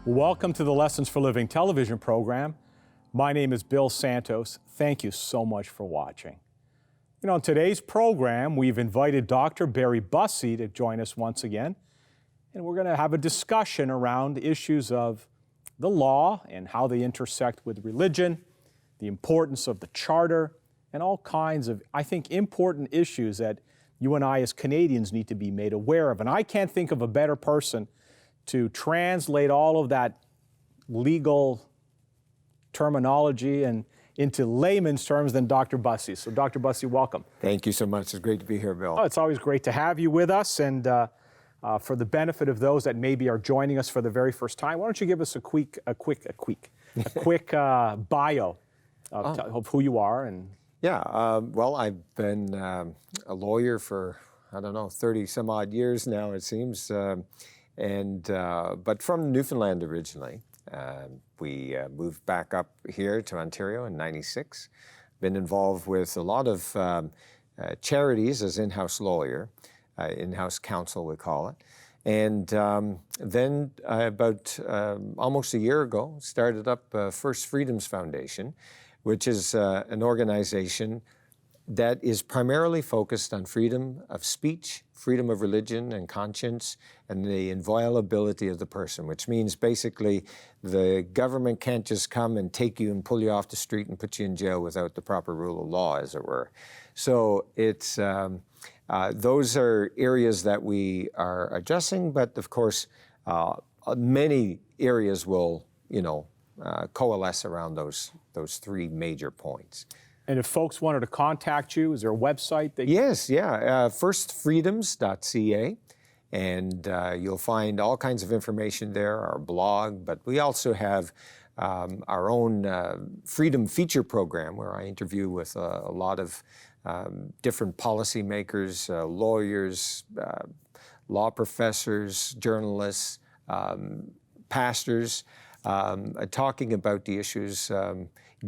Welcome to the Lessons for Living television program. My name is Bill Santos. Thank you so much for watching. You know, in today's program, we've invited Dr. Barry Bussey to join us once again, and we're going to have a discussion around issues of the law and how they intersect with religion, the importance of the Charter, and all kinds of, I think, important issues that you and I as Canadians need to be made aware of. And I can't think of a better person to translate all of that legal terminology and into layman's terms than Dr. Bussey. So Dr. Bussey, welcome. Thank you so much. It's great to be here, Bill. Oh, it's always great to have you with us. And for the benefit of those that maybe are joining us for the very first time, why don't you give us a quick bio of who you are? And well, I've been a lawyer for, 30 some odd years now, it seems. But from Newfoundland originally. We moved back up here to Ontario in '96. Been involved with a lot of charities as in-house lawyer, in-house counsel we call it. And then about almost a year ago, started up First Freedoms Foundation, which is an organization that is primarily focused on freedom of speech, freedom of religion and conscience, and the inviolability of the person, which means basically the government can't just come and take you and pull you off the street and put you in jail without the proper rule of law, as it were. So it's those are areas that we are addressing, but of course, many areas will, coalesce around those three major points. And if folks wanted to contact you, is there a website? Yes, firstfreedoms.ca, and you'll find all kinds of information there, our blog, but we also have our own Freedom Feature program where I interview with a lot of different policymakers, lawyers, law professors, journalists, pastors, talking about the issues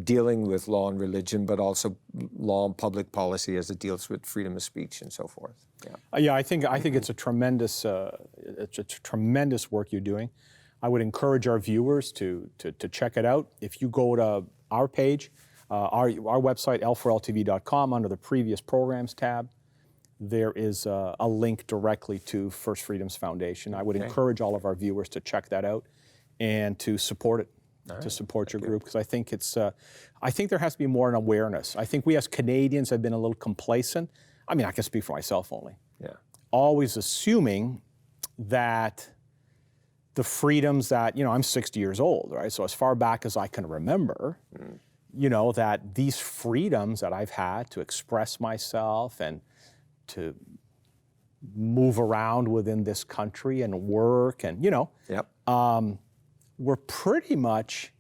dealing with law and religion, but also law and public policy as it deals with freedom of speech and so forth. I think it's a tremendous work you're doing. I would encourage our viewers to check it out. If you go to our page, our website, l4ltv.com, under the previous programs tab, there is a link directly to First Freedoms Foundation. I would encourage all of our viewers to check that out and to support it. To support your group, because I think I think there has to be more an awareness. I think we as Canadians have been a little complacent. I mean, I can speak for myself only. Always assuming that the freedoms that, I'm 60 years old, right? So as far back as I can remember, that these freedoms that I've had to express myself and to move around within this country and work and, were pretty much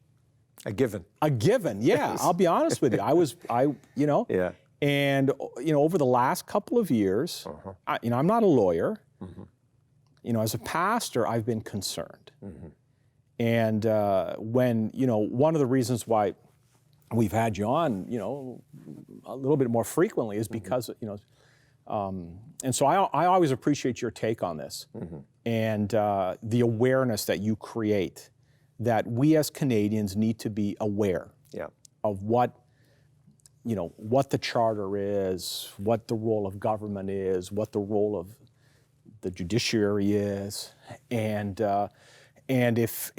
a given. Yeah. I'll be honest with you. And over the last couple of years, I'm not a lawyer. As a pastor, I've been concerned. And when one of the reasons why we've had you on, a little bit more frequently is because and so I always appreciate your take on this and the awareness that you create. That we as Canadians need to be aware of what the Charter is, what the role of government is, what the role of the judiciary is, and if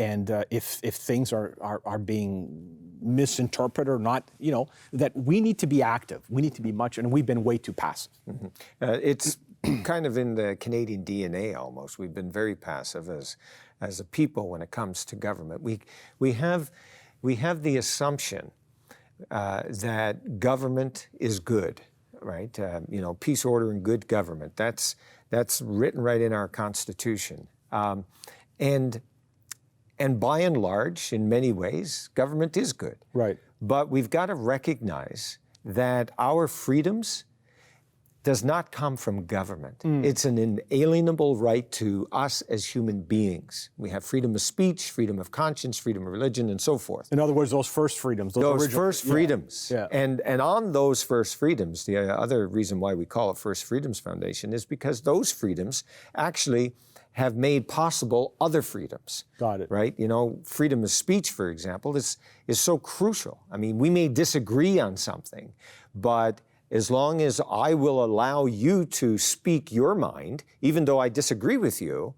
things are being misinterpreted or not, that we need to be active. We need to be much, and we've been way too passive. It's kind of in the Canadian DNA almost. We've been very passive as a people when it comes to government. We have the assumption that government is good, right? Peace, order, and good government. That's written right in our Constitution. And by and large, in many ways, government is good. Right. But we've got to recognize that our freedoms does not come from government. It's an inalienable right to us as human beings. We have freedom of speech, freedom of conscience, freedom of religion, and so forth. In other words, those first freedoms. Those first freedoms. Yeah. And on those first freedoms, the other reason why we call it First Freedoms Foundation is because those freedoms actually have made possible other freedoms. Got it. Right? You know, freedom of speech, for example, is so crucial. I mean, we may disagree on something, but as long as I will allow you to speak your mind, even though I disagree with you,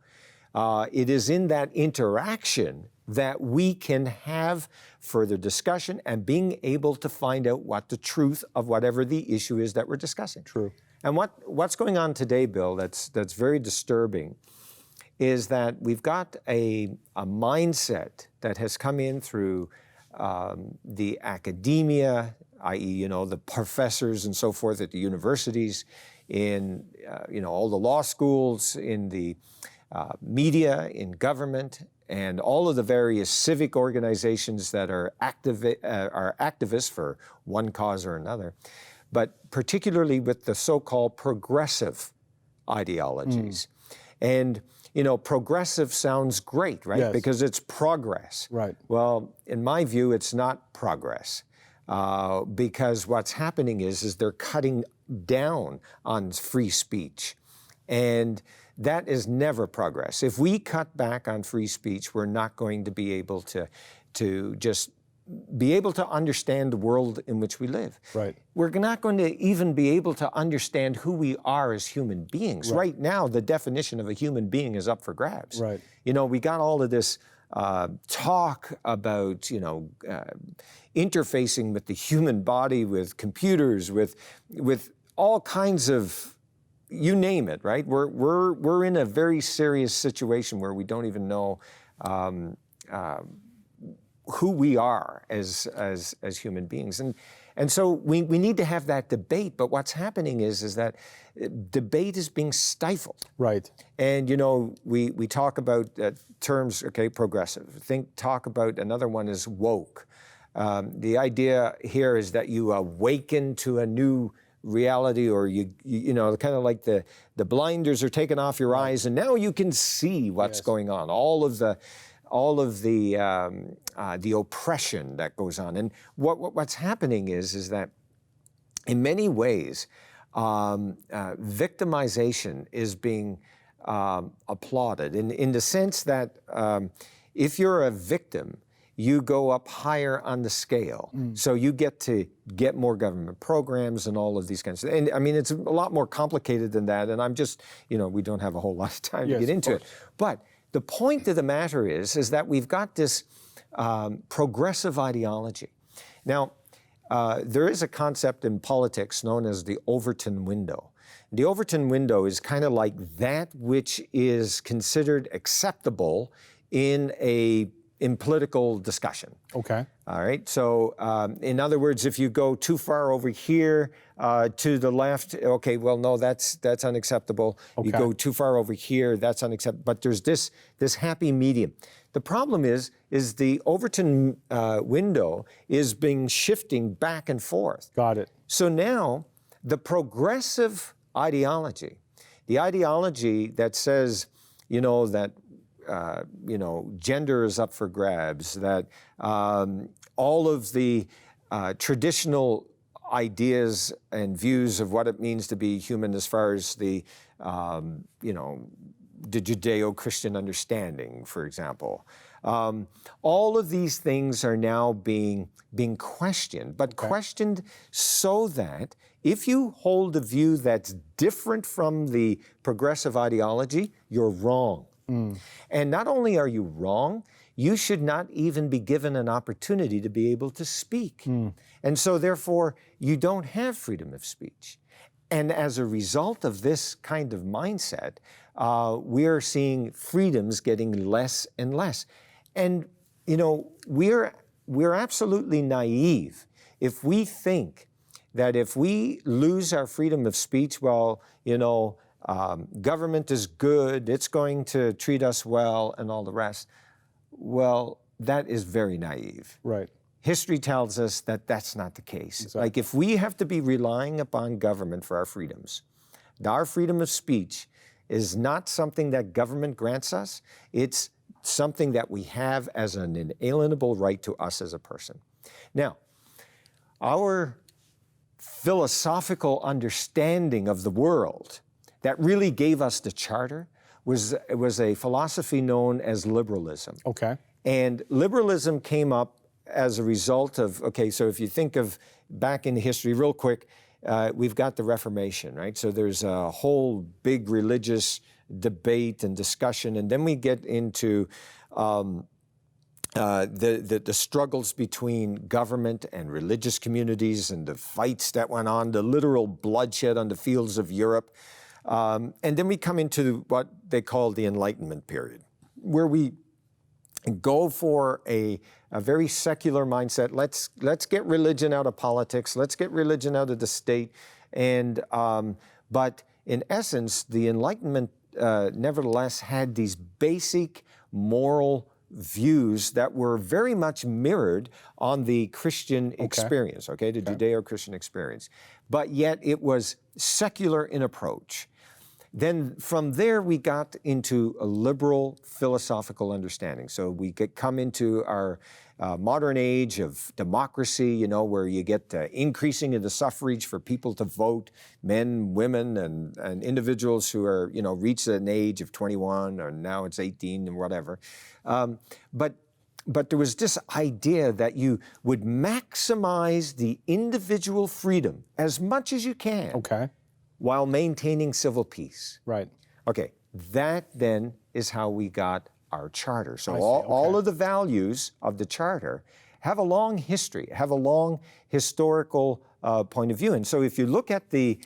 it is in that interaction that we can have further discussion and being able to find out what the truth of whatever the issue is that we're discussing. True. And what's going on today, Bill, that's very disturbing, is that we've got a mindset that has come in through the academia, i.e., you know, the professors and so forth at the universities, in you know, all the law schools, in the media, in government, and all of the various civic organizations that are activists for one cause or another, but particularly with the so-called progressive ideologies. And you know, progressive sounds great, right? Yes. Because it's progress. Right. Well, in my view, it's not progress. Because what's happening is they're cutting down on free speech. And that is never progress. If we cut back on free speech, we're not going to be able to just be able to understand the world in which we live. Right. We're not going to even be able to understand who we are as human beings. Right now, the definition of a human being is up for grabs. Right. You know, we got all of this talk about, you know, interfacing with the human body, with computers, with all kinds of, you name it, right? We're in a very serious situation where we don't even know who we are as human beings. And so we need to have that debate, but what's happening is that debate is being stifled. Right. And, you know, we talk about terms, okay, progressive. Talk about another one is woke. The idea here is that you awaken to a new reality, or you know, kind of like the blinders are taken off your eyes, and now you can see what's going on. All of the oppression that goes on. And what's happening is that in many ways, victimization is being applauded in the sense that if you're a victim, you go up higher on the scale. So you get to get more government programs and all of these kinds of things. And I mean, it's a lot more complicated than that. And I'm just, you know, we don't have a whole lot of time to get into it. But the point of the matter is that we've got this progressive ideology. Now, there is a concept in politics known as the Overton window. The Overton window is kind of like that which is considered acceptable in political discussion. Okay. All right. So, in other words, if you go too far over here to the left, okay, well, no, that's unacceptable. Okay. You go too far over here, that's unacceptable. But there's this happy medium. The problem is the Overton window is shifting back and forth. Got it. So now the progressive ideology, the ideology that says, you know, that you know, gender is up for grabs, that all of the traditional ideas and views of what it means to be human as far as the, you know, the Judeo-Christian understanding, for example. All of these things are now being questioned, but questioned so that if you hold a view that's different from the progressive ideology, you're wrong. And not only are you wrong, you should not even be given an opportunity to be able to speak. And so therefore, you don't have freedom of speech. And as a result of this kind of mindset, we're seeing freedoms getting less and less. And, you know, we're absolutely naive if we think that if we lose our freedom of speech, well, you know, government is good, it's going to treat us well, and all the rest. Well, that is very naive. Right. History tells us that that's not the case. Exactly. Like, if we have to be relying upon government for our freedoms, our freedom of speech is not something that government grants us. It's something that we have as an inalienable right to us as a person. Now, our philosophical understanding of the world that really gave us the charter was a philosophy known as liberalism. Okay. And liberalism came up as a result of, okay, so if you think of back in history real quick, we've got the Reformation, right? So there's a whole big religious debate and discussion, and then we get into the struggles between government and religious communities and the fights that went on, the literal bloodshed on the fields of Europe. And then we come into what they call the Enlightenment period, where we go for a very secular mindset. Let's get religion out of politics. Let's get religion out of the state. And but in essence, the Enlightenment nevertheless had these basic moral views that were very much mirrored on the Christian experience, okay, the Judeo-Christian experience. But yet it was secular in approach. Then from there, we got into a liberal philosophical understanding. So we come into our modern age of democracy, you know, where you get increasing of the suffrage for people to vote, men, women, and individuals who are, you know, reached an age of 21, or now it's 18 and whatever. But there was this idea that you would maximize the individual freedom as much as you can. Okay. While maintaining civil peace. Right. Okay, that then is how we got our charter. So all of the values of the charter have a long history, have a long historical point of view. And so if you look at the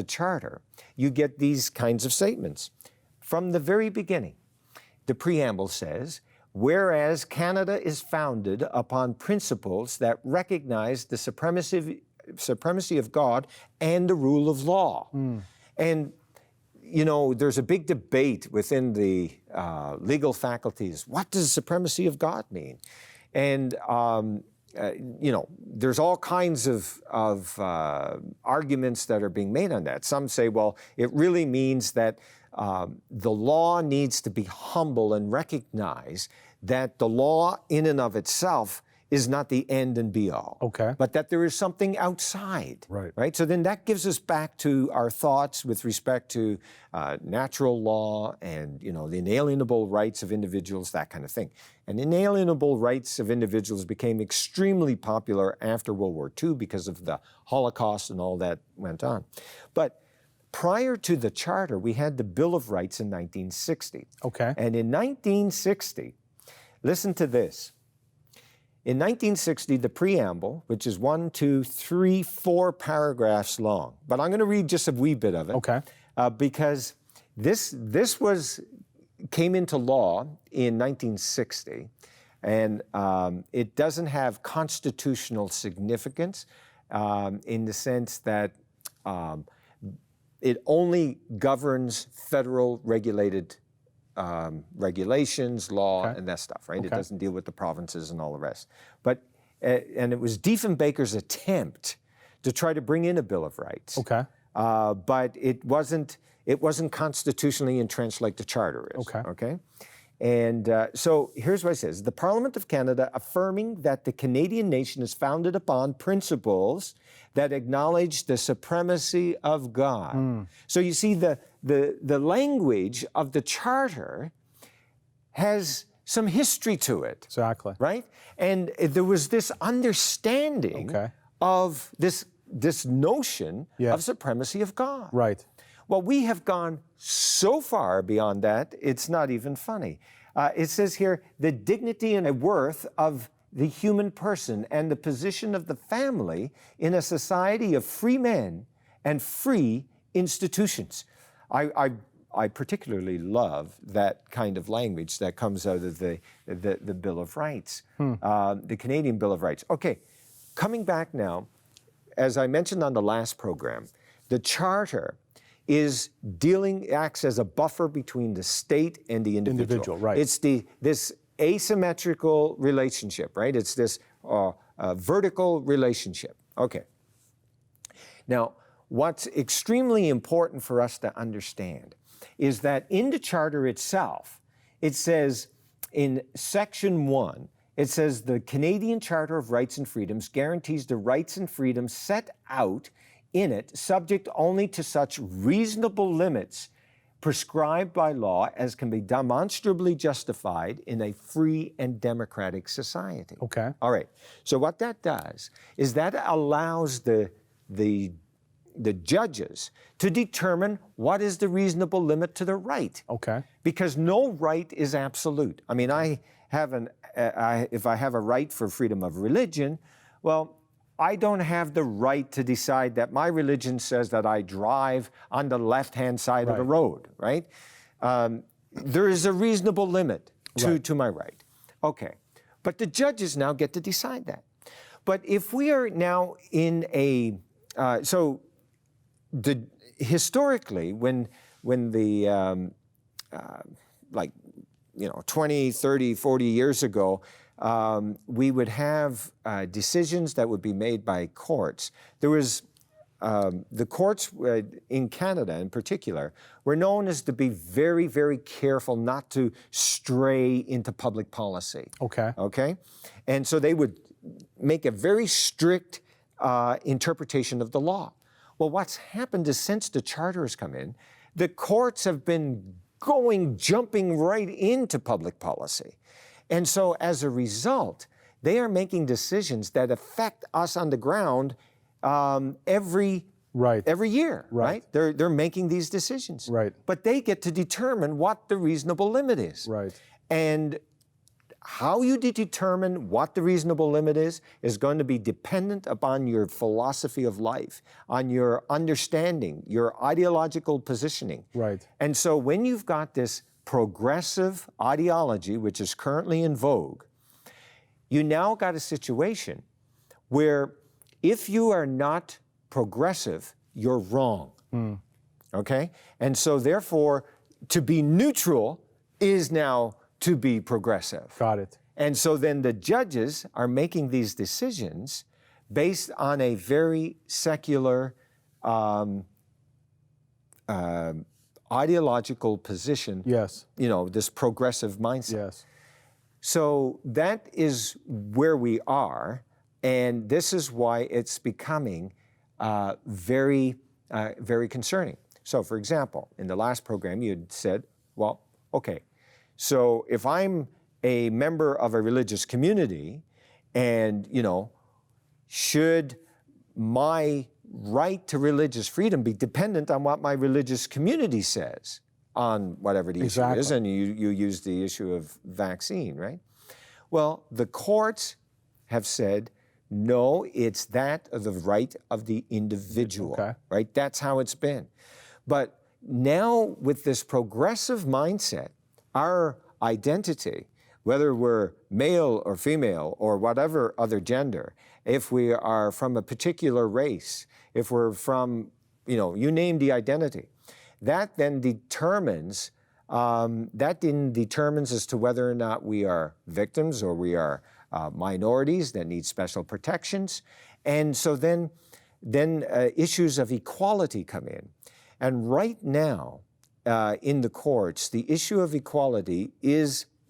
charter, you get these kinds of statements. From the very beginning, the preamble says, whereas Canada is founded upon principles that recognize the supremacy of God and the rule of law. And, you know, there's a big debate within the legal faculties. What does supremacy of God mean? And, you know, there's all kinds of arguments that are being made on that. Some say, well, it really means that the law needs to be humble and recognize that the law in and of itself is not the end and be all. Okay. But that there is something outside. Right. Right? So then that gives us back to our thoughts with respect to natural law and, you know, the inalienable rights of individuals, that kind of thing. And inalienable rights of individuals became extremely popular after World War II because of the Holocaust and all that went on. But prior to the Charter, we had the Bill of Rights in 1960. Okay. And in 1960, listen to this. In 1960, the preamble, which is 1, 2, 3, 4 paragraphs long, but I'm going to read just a wee bit of it, Okay. Because this came into law in 1960, and it doesn't have constitutional significance in the sense that it only governs federal regulated regulations, law, and that stuff, right? It doesn't deal with the provinces and all the rest. But, and it was Diefenbaker's attempt to try to bring in a Bill of Rights. Okay. But it wasn't constitutionally entrenched like the Charter is. Okay. And so here's what it says. The Parliament of Canada affirming that the Canadian nation is founded upon principles that acknowledge the supremacy of God. So you see the language of the Charter has some history to it. Exactly. Right? And there was this understanding of this notion of supremacy of God. Right. Well, we have gone so far beyond that, it's not even funny. It says here, the dignity and worth of the human person and the position of the family in a society of free men and free institutions. I particularly love that kind of language that comes out of the Bill of Rights, the Canadian Bill of Rights. Okay, coming back now, as I mentioned on the last program, the Charter acts as a buffer between the state and the individual. Right. It's this asymmetrical relationship, right? It's this vertical relationship. Okay. Now, what's extremely important for us to understand is that in the Charter itself, it says in Section 1, it says the Canadian Charter of Rights and Freedoms guarantees the rights and freedoms set out in it, subject only to such reasonable limits prescribed by law as can be demonstrably justified in a free and democratic society. Okay. All right. So what that does is that allows the judges to determine what is the reasonable limit to the right. Okay. Because no right is absolute. I mean, if I have a right for freedom of religion, well, I don't have the right to decide that my religion says that I drive on the left-hand side of the road, right? There is a reasonable limit to my right. Okay, but the judges now get to decide that. But if we are now in a, historically, when the, 20, 30, 40 years ago, we would have decisions that would be made by courts. There was, the courts in Canada in particular were known as to be very, very careful not to stray into public policy. Okay. Okay? And so they would make a very strict interpretation of the law. Well, what's happened is since the charter has come in, the courts have been jumping right into public policy. And so as a result, they are making decisions that affect us on the ground every year, right? They're making these decisions. Right. But they get to determine what the reasonable limit is. Right. And how you determine what the reasonable limit is going to be dependent upon your philosophy of life, on your understanding, your ideological positioning. Right. And so when you've got this progressive ideology, which is currently in vogue, you now got a situation where if you are not progressive, you're wrong. Okay? And so therefore, to be neutral is now to be progressive. Got it. And so then the judges are making these decisions based on a very secular ideological position. Yes. This progressive mindset. Yes. So that is where we are, and this is why it's becoming very, very concerning. So for example, in the last program, you had said, well, okay, so if I'm a member of a religious community and, should my right to religious freedom be dependent on what my religious community says on whatever the issue is? And you use the issue of vaccine, right? Well, the courts have said, no, it's that of the right of the individual, right? That's how it's been. But now with this progressive mindset, our identity, whether we're male or female or whatever other gender, if we are from a particular race, if we're from, you name the identity, that then determines as to whether or not we are victims or we are minorities that need special protections. And so then issues of equality come in. And right now, in the courts, the issue of equality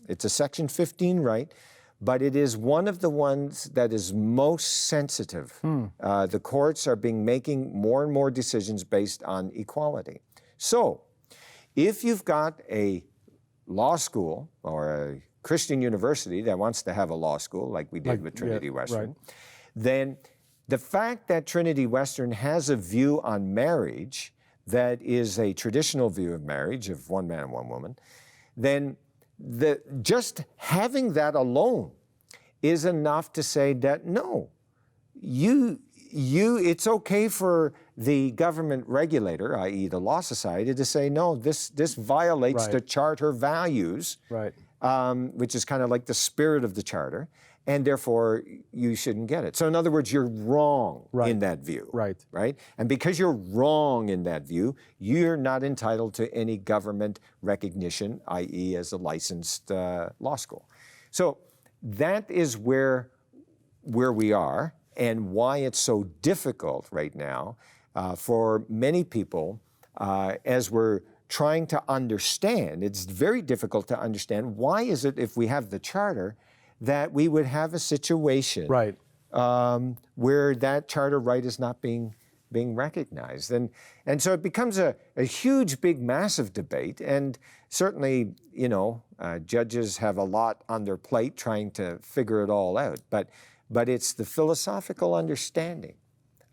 it's a Section 15 right, but it is one of the ones that is most sensitive. The courts are making more and more decisions based on equality. So, if you've got a law school or a Christian university that wants to have a law school, like we did with Trinity Western, then the fact that Trinity Western has a view on marriage that is a traditional view of marriage, of one man and one woman, then just having that alone is enough to say that no, it's okay for the government regulator, i.e. the Law Society, to say no, this violates the charter values, which is kind of like the spirit of the charter, and therefore you shouldn't get it. So in other words, you're wrong in that view. Right? And because you're wrong in that view, you're not entitled to any government recognition, i.e. as a licensed law school. So that is where we are and why it's so difficult right now for many people as we're trying to understand. It's very difficult to understand why is it, if we have the charter, that we would have a situation where that charter right is not being being recognized. And so it becomes a huge, big, massive debate. And certainly, judges have a lot on their plate trying to figure it all out. But it's the philosophical understanding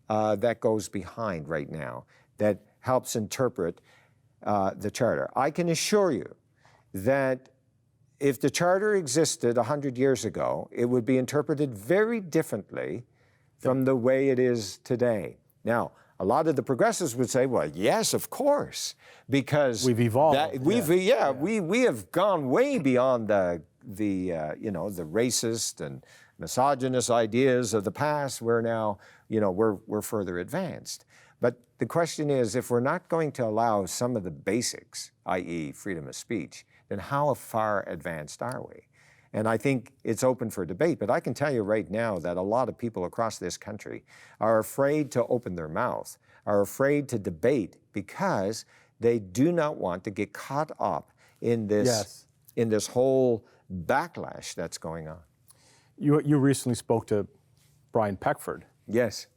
that goes behind right now that helps interpret the Charter. I can assure you that if the Charter existed 100 years ago, it would be interpreted very differently from the way it is today. Now, a lot of the progressives would say, well, yes, of course, because we've evolved. We have gone way beyond the racist and misogynist ideas of the past. We're now, we're further advanced. But the question is, if we're not going to allow some of the basics, i.e. freedom of speech, then how far advanced are we? And I think it's open for debate, but I can tell you right now that a lot of people across this country are afraid to open their mouth, are afraid to debate because they do not want to get caught up in this, in this whole backlash that's going on. You recently spoke to Brian Peckford. Yes.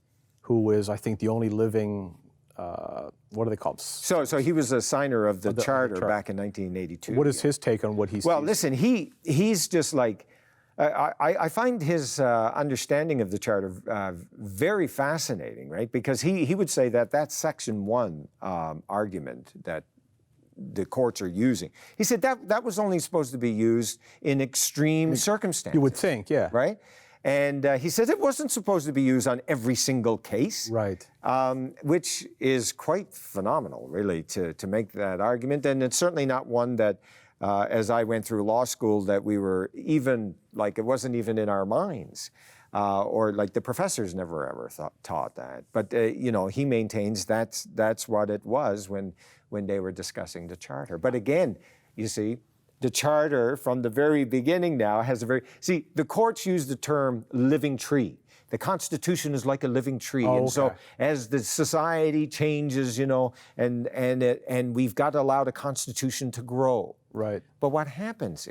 Who is, I think, the only living, what are they called? So he was a signer of the Charter back in 1982. What is his take on what he sees? Well, listen, he's just like, I find his understanding of the Charter very fascinating, right? Because he would say that Section 1 argument that the courts are using, he said that was only supposed to be used in extreme circumstances. You would think, yeah. Right? And he said it wasn't supposed to be used on every single case. Right. Which is quite phenomenal, really, to make that argument. And it's certainly not one that, as I went through law school, that we were even, like, it wasn't even in our minds. Or like the professors never ever taught that. But, he maintains that's what it was when they were discussing the Charter. But again, you see, the Charter from the very beginning now has the courts use the term living tree. The Constitution is like a living tree. Oh, and so as the society changes, and we've got to allow the Constitution to grow. Right. But what happens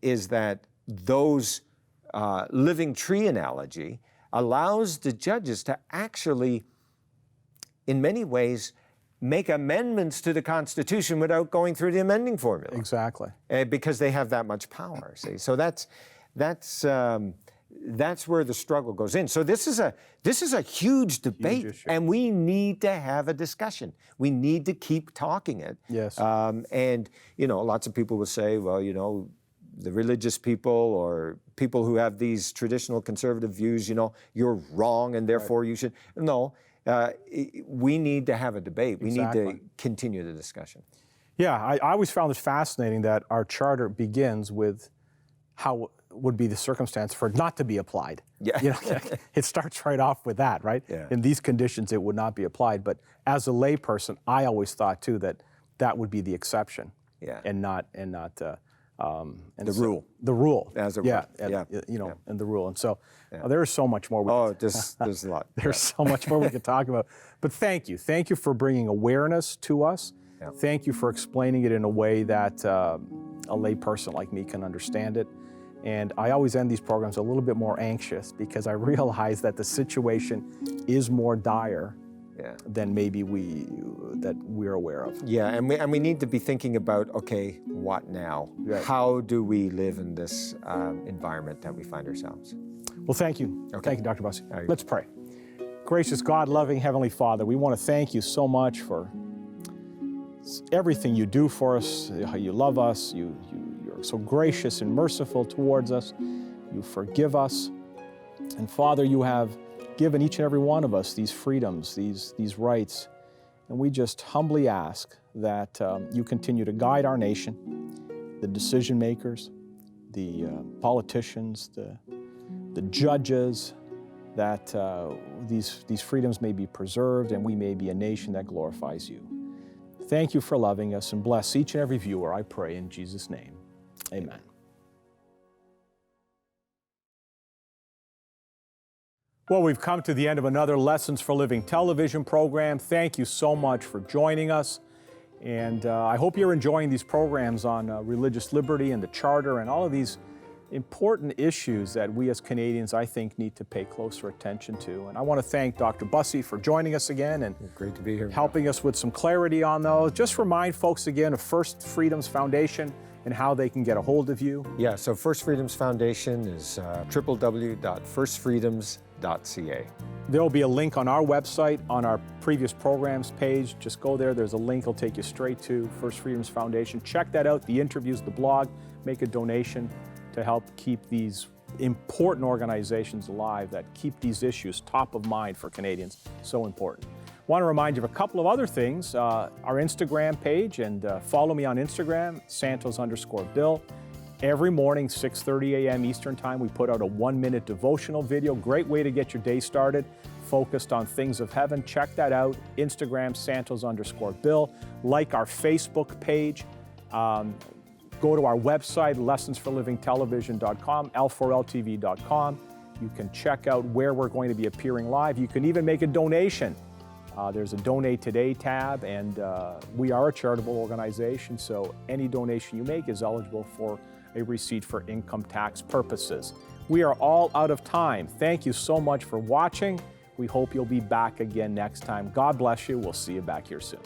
is that those living tree analogy allows the judges to actually, in many ways, make amendments to the Constitution without going through the amending formula. Exactly. Because they have that much power. See, so that's where the struggle goes in. So this is a huge debate, and we need to have a discussion. We need to keep talking it. Yes. And lots of people will say, well, the religious people or people who have these traditional conservative views, you're wrong, and therefore you should. No. We need to have a debate. We need to continue the discussion. Yeah, I always found it fascinating that our Charter begins with how would be the circumstance for it not to be applied. Yeah. It starts right off with that, right? Yeah. In these conditions, it would not be applied. But as a layperson, I always thought too that would be the exception, and not the rule. The rule. As a rule. And the rule. And so there is so much more. There's a lot. There's so much more we could talk about. But thank you. Thank you for bringing awareness to us. Yeah. Thank you for explaining it in a way that a layperson like me can understand it. And I always end these programs a little bit more anxious because I realize that the situation is more dire than maybe we're aware of. Yeah, and we need to be thinking about, okay, what now? Right. How do we live in this environment that we find ourselves? Well, thank you. Okay. Thank you, Dr. Bussey. Let's pray. Gracious God, loving Heavenly Father, we want to thank you so much for everything you do for us, how you love us, you're so gracious and merciful towards us. You forgive us. And Father, you have given each and every one of us these freedoms, these rights. And we just humbly ask that you continue to guide our nation, the decision makers, the politicians, the judges, that these freedoms may be preserved and we may be a nation that glorifies you. Thank you for loving us, and bless each and every viewer, I pray in Jesus' name. Amen. Well, we've come to the end of another Lessons for Living television program. Thank you so much for joining us. And I hope you're enjoying these programs on religious liberty and the Charter and all of these important issues that we as Canadians, I think, need to pay closer attention to. And I want to thank Dr. Bussey for joining us again and Great to be here. helping us with some clarity on those. Just remind folks again of First Freedoms Foundation and how they can get a hold of you. Yeah, so First Freedoms Foundation is www.firstfreedoms.ca. There'll be a link on our website on our previous programs page. Just go there. There's a link that'll take you straight to First Freedoms Foundation. Check that out, the interviews, the blog, make a donation to help keep these important organizations alive that keep these issues top of mind for Canadians. So important. Want to remind you of a couple of other things. Our Instagram page, and follow me on Instagram, Santos_Bill. Every morning, 6:30 a.m. Eastern Time, we put out a 1-minute devotional video. Great way to get your day started, focused on things of heaven. Check that out, Instagram, Santos_Bill. Like our Facebook page. Go to our website, lessonsforlivingtelevision.com, L4LTV.com. You can check out where we're going to be appearing live. You can even make a donation. There's a Donate Today tab, and we are a charitable organization, so any donation you make is eligible for a receipt for income tax purposes. We are all out of time. Thank you so much for watching. We hope you'll be back again next time. God bless you. We'll see you back here soon.